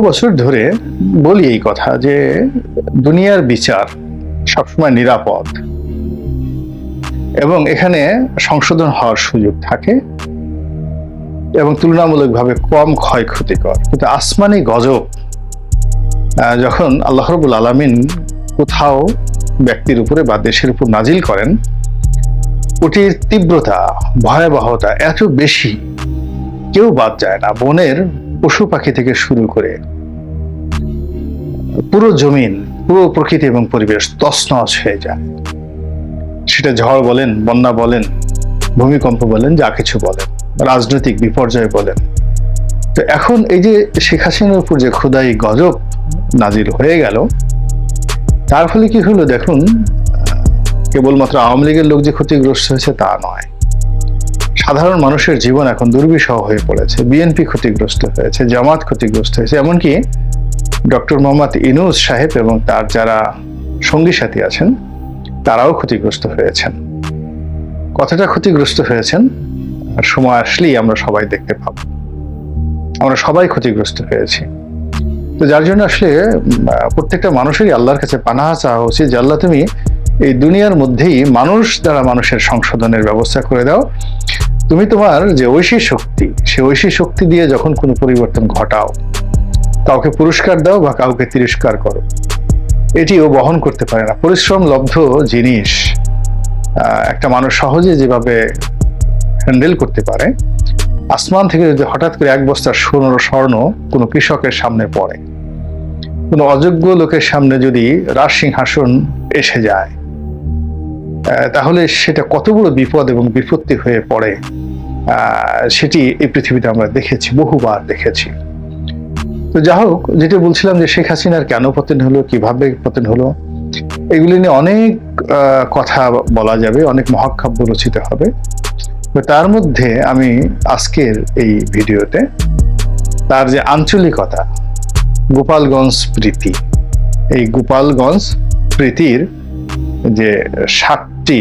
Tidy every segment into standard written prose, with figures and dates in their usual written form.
বছর ধরে বলি এই কথা যে দুনিয়ার বিচার সবসময় নিরাপদ এবং এখানে সংশোধন হওয়ার সুযোগ থাকে এবং তুলনামূলকভাবে কম ক্ষয়ক্ষতিকর। কিন্তু আসমানি গজব যখন আল্লাহ রাব্বুল আলামিন কোথাও ব্যক্তির উপরে বা দেশের উপর নাজিল করেন, ওটির তীব্রতা ভয়াবহতা এত বেশি, কেউ বাদ যায় না। বনের পশু পাখি থেকে শুরু করে পুরো জমিন, পুরো প্রকৃতি এবং পরিবেশ তছনছ হয়ে যায়। সেটা ঝড় বলেন, বন্যা বলেন, ভূমিকম্প বলেন, যা কিছু বলেন, রাজনৈতিক বিপর্যয় বলেন। তো এখন এই যে শেখ হাসিনার উপর যে খোদাই গজব নাজিল হয়ে গেল, তার ফলে কি হলো দেখুন, কেবলমাত্র আওয়ামী লীগের লোক যে ক্ষতিগ্রস্ত হয়েছে তা নয়, সাধারণ মানুষের জীবন এখন দুর্বিষহ হয়ে পড়েছে। বিএনপি ক্ষতিগ্রস্ত হয়েছে, জামাত ক্ষতিগ্রস্ত হয়েছে, এমনকি ডক্টর মোহাম্মদ ইউনূস সাহেব এবং তার যারা সঙ্গী সাথী আছেন তারাও ক্ষতিগ্রস্ত হয়েছেন। কতটা ক্ষতিগ্রস্ত হয়েছেন আর সময় আসলেই আমরা সবাই দেখতে পাবো। আমরা সবাই ক্ষতিগ্রস্ত হয়েছি। তো যার জন্য আসলে প্রত্যেকটা মানুষেরই আল্লাহর কাছে পানাহ চাওয়া উচিত যে আল্লাহ, তুমি এই দুনিয়ার মধ্যেই মানুষ দ্বারা মানুষের সংশোধনের ব্যবস্থা করে দাও। তুমি তোমার যে ঐশী শক্তি, সে ঐশী শক্তি দিয়ে যখন কোনো পরিবর্তন ঘটাও, কাউকে পুরস্কার দাও বা কাউকে তিরস্কার করো, এটিও বহন করতে পারে না। পরিশ্রম লব্ধ জিনিস একটা মানুষ সহজে যেভাবে হ্যান্ডেল করতে পারে, আসমান থেকে যদি হঠাৎ করে এক বস্তা স্বর্ণ কোনো কৃষকের সামনে পড়ে, কোনো অযোগ্য লোকের সামনে যদি রাজসিংহাসন এসে যায়, তাহলে সেটা কত বড় বিপদ এবং বিপত্তি হয়ে পড়ে, সেটি এই পৃথিবীতে আমরা দেখেছি, বহুবার দেখেছি। তো যা হোক, যেটা বলছিলাম যে শেখ হাসিনার কেন পতন হলো, কিভাবে পতন হলো, এগুলি নিয়ে অনেক কথা বলা যাবে, অনেক মহাকাব্য রচিত হবে। তো তার মধ্যে আমি আজকের এই ভিডিওতে তার যে আঞ্চলিকতা, গোপালগঞ্জ প্রীতি, এই গোপালগঞ্জ প্রীতির যে 7টি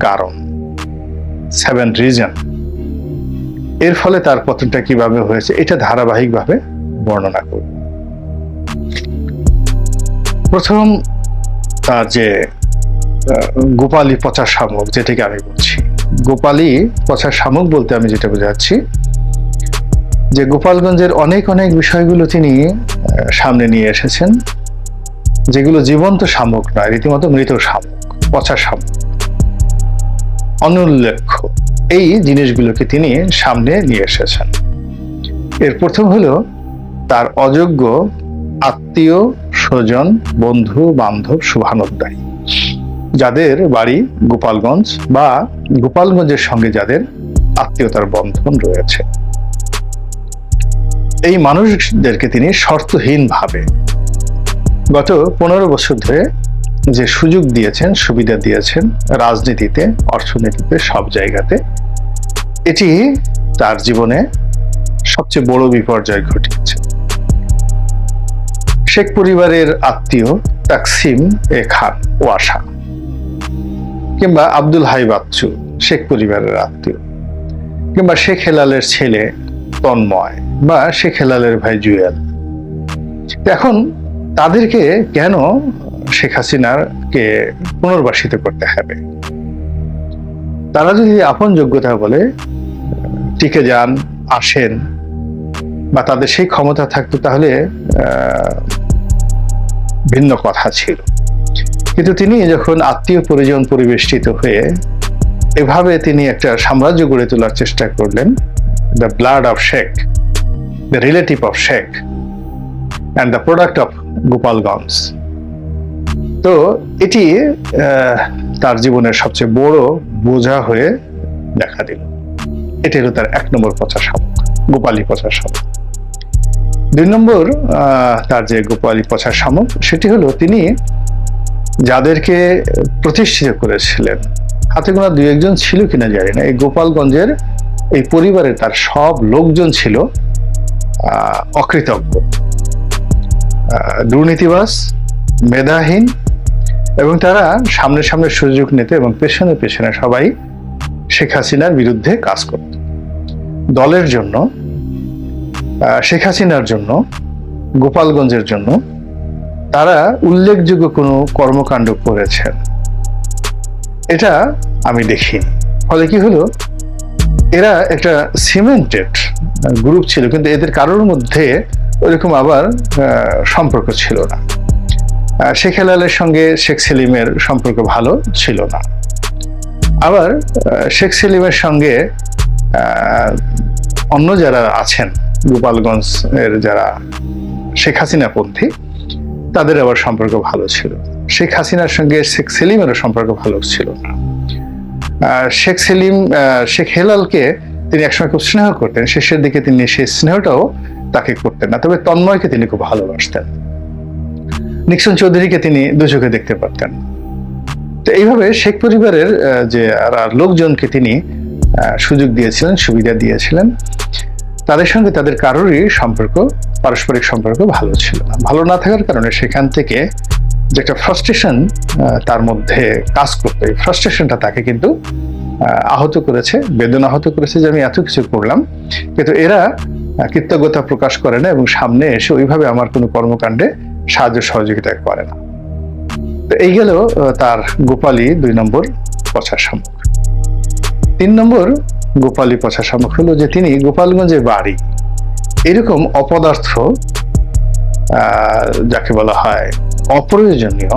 কারণ, 7 রিজন, এর ফলে তার পতনটা কিভাবে হয়েছে, এটা ধারাবাহিকভাবে বর্ণনা করব। প্রথম, তার যে গোপালী পচা শামুক, যেটাকে আমি বলছি গোপালী পচা শামুক বলতে আমি যেটা বোঝাচ্ছি যে গোপালগঞ্জের অনেক অনেক বিষয়গুলো তিনি সামনে নিয়ে এসেছেন, যেগুলো জীবন্ত শামুক নয়, রীতিমতো মৃত শামুক, পচা শামুক, অনুল্লেখ্য, এই জিনিসগুলোকে তিনি সামনে নিয়ে এসেছেন। এর প্রথম হলো তার অযোগ্য আত্মীয় স্বজন, বন্ধু বান্ধব, শুভানুধ্যায়ী, যাদের বাড়ি গোপালগঞ্জ বা গোপালগঞ্জের সঙ্গে যাদের আত্মীয়তার বন্ধন রয়েছে, এই মানুষদেরকে তিনি শর্তহীনভাবে গত 15 বছর ধরে যে সুযোগ দিয়েছেন, সুবিধা দিয়েছেন, রাজনীতিতে, অর্থনীতিতে, সব জায়গাতে, এটি তার জীবনে সবচেয়ে বড় বিপর্যয় ঘটিয়েছে। শেখ পরিবারের আত্মীয় তাকসিম এ খান ওয়াসা কিংবা আব্দুল হাই বাচ্চু, শেখ পরিবারের আত্মীয়, কিংবা শেখ হেলালের ছেলে তন্ময় বা শেখ হেলালের ভাই জুয়েল, এখন তাদেরকে কেন শেখ হাসিনাকে পুনর্বাসিত করতে হবে? তারা যদি আপন যোগ্যতা বলে টিকে যান, আসেন, বা তাদের সেই ক্ষমতা থাকতো, তাহলে ভিন্ন কথা ছিল। কিন্তু তিনি যখন আত্মীয় পরিজন পরিবেষ্টিত হয়ে এভাবে তিনি একটা সাম্রাজ্য গড়ে তোলার চেষ্টা করলেন, the blood of Sheikh, the relative of Sheikh and the product of Gopalganj, তো এটি তার জীবনের সবচেয়ে বড় বোঝা হয়ে দেখা দিল। এটি হলো তার 1 নম্বর পচা শামুক, গোপালী পচা শামুক। 2 নম্বর তার যে গোপালী পচা শামুক, সেটি হলো তিনি যাদেরকে প্রতিষ্ঠিত করেছিলেন, হাতে গোনা 2-1 জন ছিল কিনা জানি না, এই গোপালগঞ্জের এই পরিবারে তার সব লোকজন ছিল অকৃতজ্ঞ, দুর্নীতিবাজ, মেধাহীন, এবং তারা সামনে সামনে সুযোগ নিতে এবং পেছনে পেছনে সবাই শেখ হাসিনার বিরুদ্ধে কাজ করত। দলের জন্য, শেখ হাসিনার জন্য গোপালগঞ্জের জন্য তারা উল্লেখযোগ্য কোনো কর্মকাণ্ড করেছেন এটা আমি দেখিনি। ফলে কি হলো, এরা একটা সিমেন্টেড গ্রুপ ছিল, কিন্তু এদের কারোর মধ্যে ওরকম আবার সম্পর্ক ছিল না। শেখ হেলালের সঙ্গে শেখ সেলিমের সম্পর্ক ভালো ছিল না, আবার শেখ সেলিমের সঙ্গে অন্য যারা আছেন গোপালগঞ্জ এর যারা শেখ হাসিনা পন্থী, তাদের আবার সম্পর্ক ভালো ছিল। শেখ হাসিনার সঙ্গে শেখ সেলিমেরও সম্পর্ক ভালো ছিল না। শেখ হেলালকে তিনি একসময় খুব স্নেহ করতেন, শেষের দিকে তিনি সেই স্নেহটাও তাকে করতেন না। তবে তন্ময়কে তিনি খুব ভালোবাসতেন, নিক্সন চৌধুরীকে তিনি দু চোখে দেখতে পারতেন। তো এইভাবে শেখ পরিবারের যে লোকজনকে তিনি সুযোগ দিয়েছিলেন, সুবিধা দিয়েছিলেন, তাদের সঙ্গে তাদের কারোরই পারস্পরিক সম্পর্ক ভালো ছিল না। ভালো না থাকার কারণে সেখান থেকে যে একটা ফ্রাস্ট্রেশন তার মধ্যে কাজ করতো, এই ফ্রাস্ট্রেশনটা তাকে কিন্তু আহত করেছে, বেদনা আহত করেছে যে আমি এত কিছু করলাম, কিন্তু এরা কৃতজ্ঞতা প্রকাশ করে না এবং সামনে এসে ওইভাবে আমার কোনো কর্মকাণ্ডে সাহায্য সহযোগিতা করে না। তো এই গেল তার গোপালী 2 নম্বর পছার শামুক। 3 নম্বর গোপালী পছার শামুক হলো যে তিনি গোপালগঞ্জে বাড়ি এরকম অপদার্থ, যাকে বলা হয় অপ্রয়োজনীয়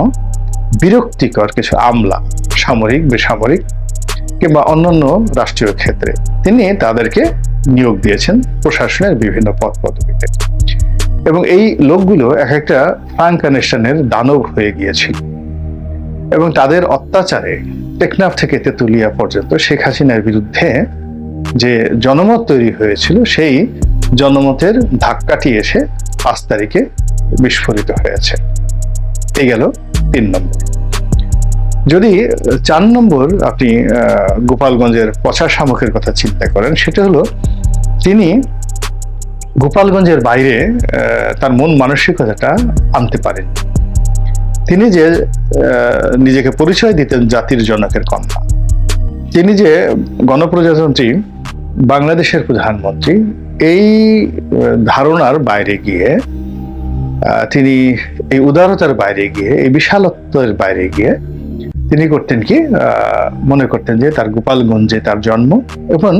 বিরক্তিকর কিছু আমলা, সামরিক বেসামরিক কিংবা অন্যান্য রাষ্ট্রীয় ক্ষেত্রে তিনি তাদেরকে নিয়োগ দিয়েছেন প্রশাসনের বিভিন্ন পদ পদবিতে, এবং এই লোকগুলো এক একটা ফ্রাঙ্কানেশনের দানব হয়ে গিয়েছিল এবং তাদের অত্যাচারে টেকনাফ থেকে তেতুলিয়া পর্যন্ত শেখ হাসিনার বিরুদ্ধে যে জনমত তৈরি হয়েছিল, সেই জনমতের ধাক্কাটি এসে 5 তারিখে বিস্ফোরিত হয়েছে। এই গেল 3 নম্বর। যদি 4 নম্বর আপনি গোপালগঞ্জের পচা শামুকের কথা চিন্তা করেন, সেটা হলো তিনি গোপালগঞ্জের বাইরে তার মন মানসিকতাটা আনতে পারেন। তিনি যে নিজেকে পরিচয় দিতেন জাতির জনকের কন্যা, তিনি যে গণপ্রজাতন্ত্রী বাংলাদেশের প্রধানমন্ত্রী, এই ধারণার বাইরে গিয়ে তিনি এই উদারতার বাইরে গিয়ে, এই বিশালত্বের বাইরে গিয়ে তিনি করতেন কি, মনে করতেন যে তার গোপালগঞ্জে তার জন্ম এবং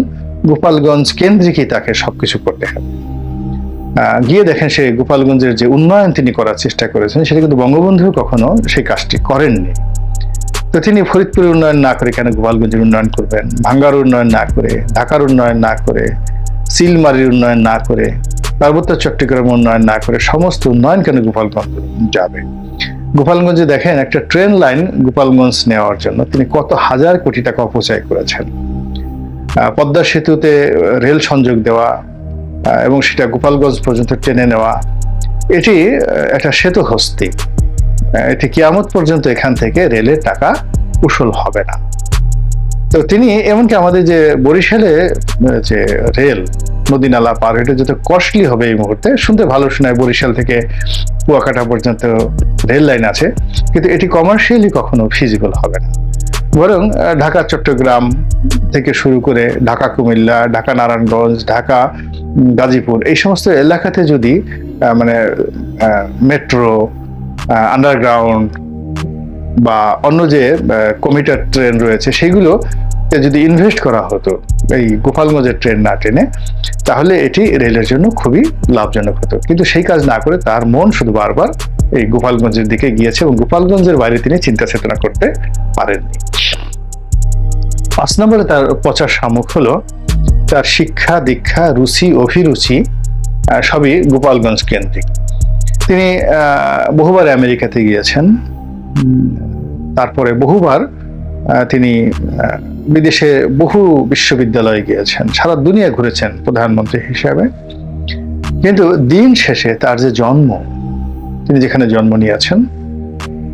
গোপালগঞ্জ কেন্দ্রিকই তাকে সবকিছু করতে হবে। গিয়ে দেখেন সে গোপালগঞ্জের যে উন্নয়ন তিনি করার চেষ্টা করেছেন, সেটা কিন্তু বঙ্গবন্ধু কখনো সেই কাজটি করেননি। তো তিনি ফরিদপুরের উন্নয়ন না করে কেন গোপালগঞ্জের উন্নয়ন করবেন? ভাঙ্গার উন্নয়ন না করে, ঢাকার উন্নয়ন না করে, সিলমারির উন্নয়ন না করে, পার্বত্য চট্টগ্রাম উন্নয়ন না করে সমস্ত উন্নয়ন কেন গোপালগঞ্জ যাবে? গোপালগঞ্জে দেখেন একটা ট্রেন লাইন গোপালগঞ্জ নেওয়ার জন্য তিনি কত হাজার কোটি টাকা অপচয় করেছেন। পদ্মা সেতুতে রেল সংযোগ দেওয়া এবং সেটা গোপালগঞ্জ পর্যন্ত টেনে নেওয়া, এটি একটা সেতু হস্তি, এটি কিয়ামত পর্যন্ত এখান থেকে রেলের টাকা উসুল হবে না। তো তিনি এমনকি আমাদের যে বরিশালে যে রেল নদী নালা পার, এটা যত কস্টলি হবে এই মুহূর্তে, শুনতে ভালো শোনায় বরিশাল থেকে কুয়াকাটা পর্যন্ত রেল লাইন আছে, কিন্তু এটি কমার্শিয়ালি কখনো ফিজিবল হবে না। বরং ঢাকা চট্টগ্রাম থেকে শুরু করে ঢাকা কুমিল্লা, ঢাকা নারায়ণগঞ্জ, ঢাকা গাজীপুর, এই সমস্ত এলাকাতে যদি মানে মেট্রো, আন্ডারগ্রাউন্ড বা অন্য যে কমিটার ট্রেন রয়েছে, সেগুলো যদি ইনভেস্ট করা হতো এই গোপালগঞ্জের ট্রেন না টেনে, তাহলে এটি রেলের জন্য খুবই লাভজনক হতো। কিন্তু সেই কাজ না করে তার মন শুধু বারবার এই গোপালগঞ্জের দিকে গিয়েছে এবং গোপালগঞ্জের বাইরে তিনি চিন্তা চেতনা করতে পারেননি। 5 নম্বরে তার পচা শামুক হলো তার শিক্ষা দীক্ষা, রুচি অভিরুচি সবই গোপালগঞ্জ কেন্দ্রিক। তিনি বহুবার আমেরিকাতে গিয়েছেন, তারপরে বহুবার তিনি বিদেশে বহু বিশ্ববিদ্যালয়ে গিয়েছেন, সারা দুনিয়া ঘুরেছেন প্রধানমন্ত্রী হিসাবে। কিন্তু দিন শেষে তার যে জন্ম, তিনি যেখানে জন্ম নিয়েছেন,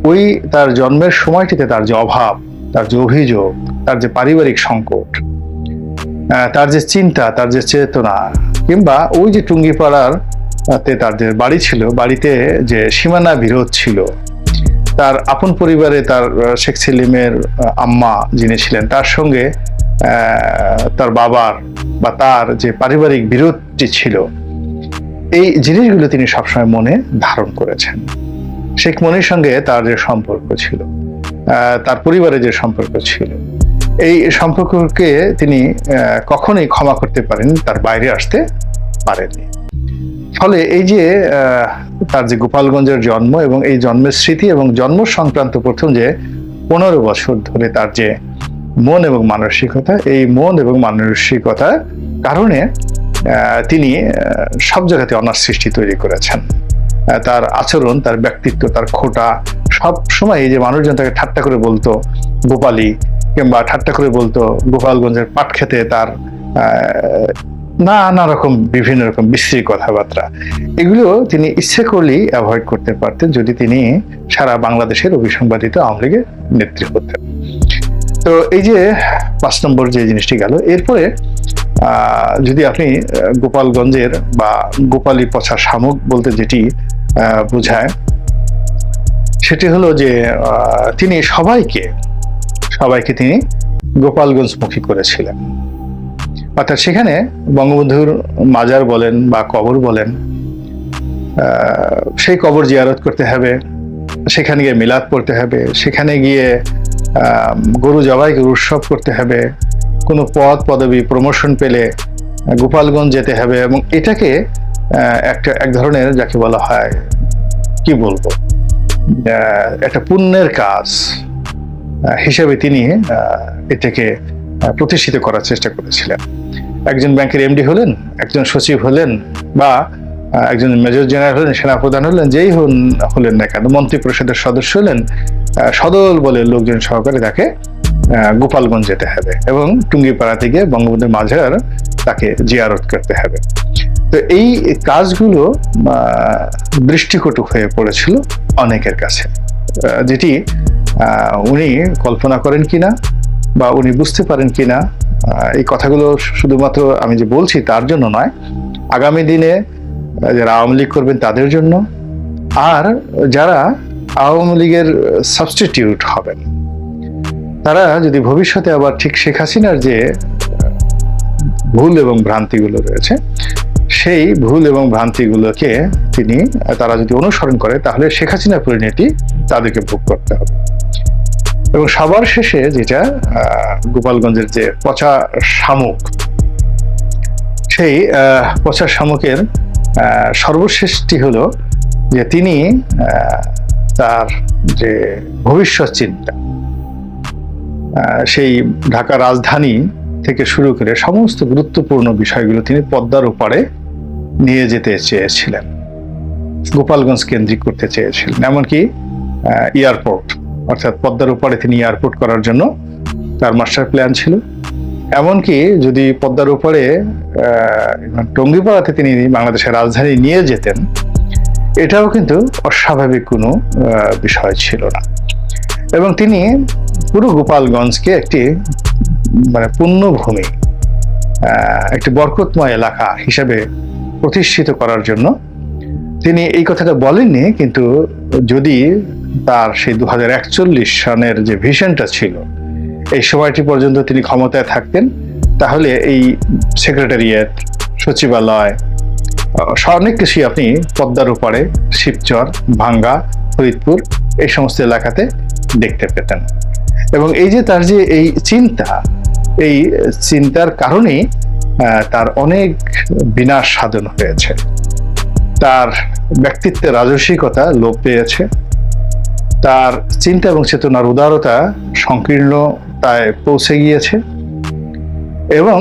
ওই তার জন্মের সময়টিতে তার যে অভাব, তার যে অভিযোগ, তার যে পারিবারিক সংকট, তার যে চিন্তা, তার যে চেতনা, কিংবা ওই যে টুঙ্গিপাড়ার তার যে বাড়ি ছিল, বাড়িতে যে সীমানা বিরোধ ছিল, তার আপন পরিবারে তার শেখ সেলিমের আম্মা যিনি ছিলেন, তার সঙ্গে তার বাবার বা তার যে পারিবারিক বিরোধটি ছিল, এই জিনিসগুলো তিনি সবসময় মনে ধারণ করেছেন। শেখ মনির সঙ্গে তার যে সম্পর্ক ছিল, তার পরিবারের যে সম্পর্ক ছিল, এই সম্পর্ককে তিনি কখনোই ক্ষমা করতে পারেন, তার বাইরে আসতে পারেননি। ফলে এই যে তার যে গোপালগঞ্জের জন্ম এবং এই জন্মের স্মৃতি এবং জন্ম সংক্রান্ত প্রথম যে 15 বছর ধরে তার যে মন এবং মানসিকতা, এই মন এবং মানসিকতার কারণে তিনি সব জায়গাতে অনার সৃষ্টি তৈরি করেছেন। তার আচরণ, তার ব্যক্তিত্ব, তার খোটা, সব সময় এই যে মানুষজন তাকে ঠাট্টা করে বলতো গোপালী, কিংবা ঠাট্টা করে বলতো গোপালগঞ্জের পাট খেতে, তার নানা রকম বিভিন্ন রকম বিশ্রী কথাবার্তা, এগুলো তিনি ইচ্ছে করলেই অ্যাভয়েড করতে পারতেন যদি তিনি সারা বাংলাদেশের অভিসংবাদিত আওয়ামী লীগের নেত্রী হতেন। তো এই যে 5 নম্বর যে জিনিসটি গেল। এরপরে যদি আপনি গোপালগঞ্জের বা গোপালী পচা শামুক বলতে যেটি বোঝায়, সেটি হলো যে তিনি সবাইকে তিনি গোপালগঞ্জমুখী করেছিলেন। অর্থাৎ সেখানে বঙ্গবন্ধুর মাজার বলেন বা কবর বলেন, সেই কবর জিয়ারত করতে হবে, সেখানে গিয়ে মিলাদ পড়তে হবে, সেখানে গিয়ে গরু জবাইকে উৎসব করতে হবে, কোনো পদ পদবি প্রমোশন পেলে গোপালগঞ্জ যেতে হবে, এবং এটাকে এক ধরনের যাকে বলা হয়, কি বলবো, একটা পুণ্যের কাজ হিসেবে তিনি এটাকে প্রতিষ্ঠিত করার চেষ্টা করেছিলেন। একজন ব্যাংকের এমডি হলেন, একজন সচিব হলেন, বা একজন মেজর জেনারেল হলেন, সেনাপ্রধান হলেন, যেই হলেন না কেন, মন্ত্রী পরিষদের সদস্য হলেন, সদল বলে লোকজন সহকারে তাকে গোপালগঞ্জ যেতে হবে এবং টুঙ্গিপাড়াতে গিয়ে বঙ্গবন্ধুর মাজার তাকে জিয়ারত করতে হবে। তো এই কাজগুলো দৃষ্টিকটু হয়ে পড়েছিল অনেকের কাছে, যেটি উনি কল্পনা করেন কিনা বা উনি বুঝতে পারেন কিনা, এই কথাগুলো শুধুমাত্র আমি যে বলছি তার জন্য নয়, আগামী দিনে যারা আওয়ামী লীগ করবেন তাদের জন্য, আর যারা আওয়ামী লীগের সাবস্টিটিউট হবেন তারা যদি ভবিষ্যতে আবার ঠিক শেখ হাসিনার যে ভুল এবং ভ্রান্তিগুলো রয়েছে, সেই ভুল এবং ভ্রান্তিগুলোকে তারা যদি অনুসরণ করে, তাহলে শেখ হাসিনার পরিণতি তাদেরকে ভোগ করতে হবে। এবং সবার শেষে যেটা গোপালগঞ্জের যে পচা শামুক, সেই পচা শামুকের সর্বশেষটি হলো যে তিনি তার যে ভবিষ্যৎ চিন্তা, সেই ঢাকা রাজধানী থেকে শুরু করে সমস্ত গুরুত্বপূর্ণ বিষয়গুলো তিনি পদ্মার ওপারে নিয়ে যেতে চেয়েছিলেন, গোপালগঞ্জ কেন্দ্রিক করতে চেয়েছিলেন। এমনকি এয়ারপোর্ট, অর্থাৎ পদ্মার ওপারে তিনি এয়ারপোর্ট করার জন্য তার মাস্টার প্ল্যান ছিল। এমনকি যদি পদ্মার ওপারে টঙ্গিপাড়াতে তিনি বাংলাদেশের রাজধানী নিয়ে যেতেন, এটাও কিন্তু অস্বাভাবিক কোনো বিষয় ছিল না। এবং তিনি পুরো গোপালগঞ্জকে একটি পুণ্যভূমি, একটি বরকতময় এলাকা হিসেবে প্রতিষ্ঠিত করার জন্য তিনি এই কথাটা বলেননি, কিন্তু যদি তার সেই 2041 সনের যে ভিশনটা ছিল, এই সময়টি পর্যন্ত তিনি ক্ষমতায় থাকতেন, তাহলে এই সেক্রেটারিয়েট, সচিবালয়, অনেক কিছুই আপনি পদ্মার ওপারে শিবচর, ভাঙ্গা, ফরিদপুর এই সমস্ত এলাকাতে দেখতে পেতেন। এবং এই যে তার যে এই চিন্তার কারণেই তার অনেক বিনাশ সাধন হয়েছে। তার ব্যক্তিত্বের রাজসিকতা লোপ পেয়েছে, তার চিন্তা এবং চেতনার উদারতা সংকীর্ণতায় পৌঁছে গিয়েছে, এবং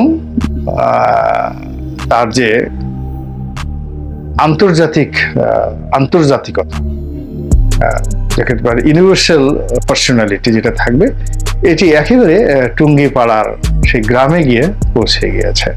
তার যে আন্তর্জাতিকতা, যাকে বলে ইউনিভার্সাল পার্সোনালিটি যেটা থাকবে, এটি একেবারে টুঙ্গিপাড়ার সেই গ্রামে গিয়ে পৌঁছে গিয়েছে।